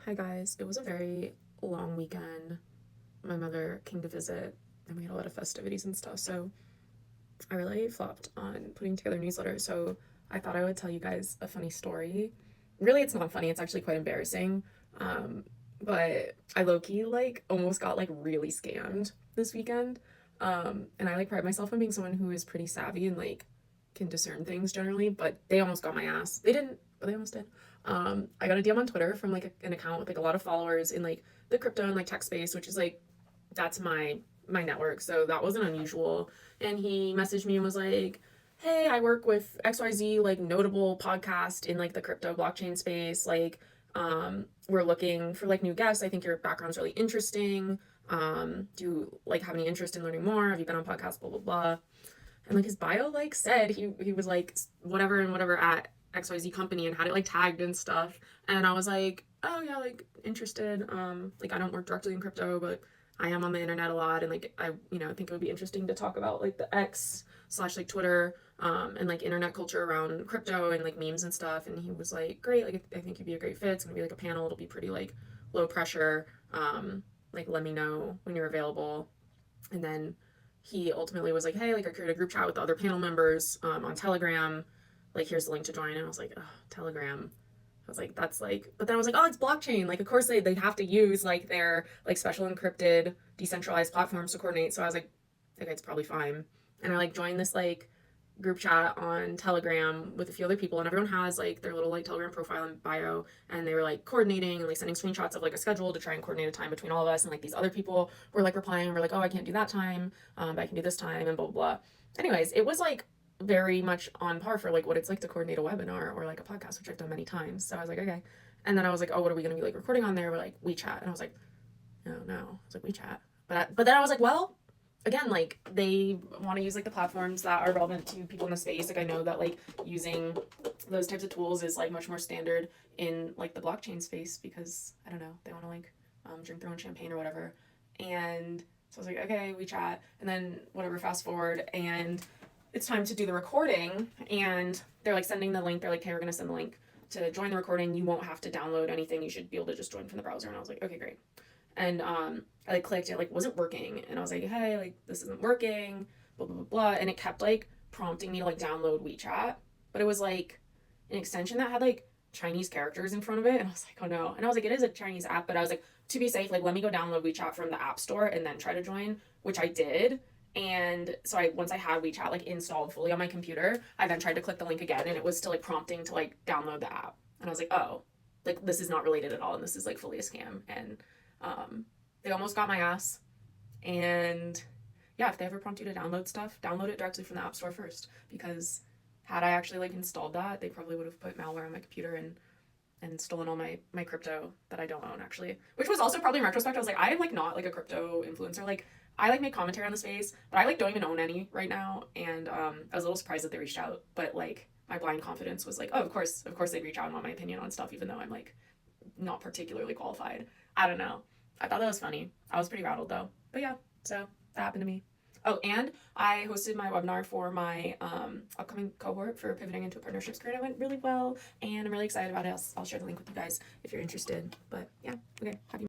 Hi guys, it was a very long weekend. My mother came to visit and we had a lot of festivities and stuff, so I really flopped on putting together a newsletter. So I thought I would tell you guys a funny story. Really, it's not funny, it's actually quite embarrassing. Um, but I low-key almost got really scammed this weekend. And I pride myself on being someone who is pretty savvy and can discern things generally, but they almost got my ass. They didn't, but they almost did. I got a DM on Twitter from an account with a lot of followers in the crypto and tech space, which is that's my network. So that wasn't unusual. And he messaged me and was like, "Hey, I work with XYZ notable podcast in the crypto blockchain space. We're looking for new guests. I think your background's really interesting. Do you have any interest in learning more? Have you been on podcasts, blah blah blah?" And his bio said he was whatever and whatever at XYZ company and had it tagged and stuff. And I was like, "Oh yeah, interested. I don't work directly in crypto, but I am on the internet a lot, and I think it would be interesting to talk about the X slash Twitter and internet culture around crypto and memes and stuff." And he was like, "Great, I think you'd be a great fit. It's gonna be a panel. It'll be pretty low pressure. Let me know when you're available." And then he ultimately was like, "Hey, I created a group chat with the other panel members on Telegram. Here's the link to join." And I was like, "Oh, Telegram." I was like, "That's but then I was like, "Oh, it's blockchain. Of course they'd have to use their special encrypted decentralized platforms to coordinate." So I was like, "Okay, it's probably fine." And I joined this group chat on Telegram with a few other people, and everyone has their little Telegram profile and bio, and they were coordinating and sending screenshots of a schedule to try and coordinate a time between all of us. And these other people were replying and were like, "Oh, I can't do that time, but I can do this time," and blah blah blah. Anyways, it was very much on par for what it's to coordinate a webinar or a podcast, which I've done many times. So I was like, okay. And then I was like, "Oh, what are we gonna be recording on there?" We're WeChat, and I was like, no. I was like, WeChat, but then I was like, well, again, they want to use the platforms that are relevant to people in the space. I know that using those types of tools is much more standard in the blockchain space, because I don't know, they want to drink their own champagne or whatever. And so I was like, okay, WeChat. And then whatever, fast forward, and it's time to do the recording, and they're sending the link. They're like, "Hey, we're gonna send the link to join the recording. You won't have to download anything. You should be able to just join from the browser." And I was like, "Okay, great." And I clicked, it wasn't working, and I was like, "Hey, this isn't working, blah blah blah blah." And it kept prompting me to download WeChat, but it was an extension that had Chinese characters in front of it, and I was like, "Oh no." And I was like, "It is a Chinese app," but I was like, to be safe, let me go download WeChat from the app store and then try to join, which I did. And so once I had WeChat installed fully on my computer, I then tried to click the link again, and it was still prompting to download the app. And I was like, "Oh, this is not related at all, and this is fully a scam." And they almost got my ass. And yeah, if they ever prompt you to download stuff, download it directly from the app store first, because had I actually installed that, they probably would have put malware on my computer and stolen all my crypto that I don't own, actually. Which was also probably, in retrospect, I was like, I am not a crypto influencer. I make commentary on the space, but I don't even own any right now. And I was a little surprised that they reached out, but my blind confidence was oh, of course they'd reach out and want my opinion on stuff, even though I'm not particularly qualified. I don't know. I thought that was funny. I was pretty rattled though. But yeah, so that happened to me. Oh, and I hosted my webinar for my upcoming cohort for pivoting into a partnerships career. It went really well, and I'm really excited about it. I'll share the link with you guys if you're interested. But yeah, okay, happy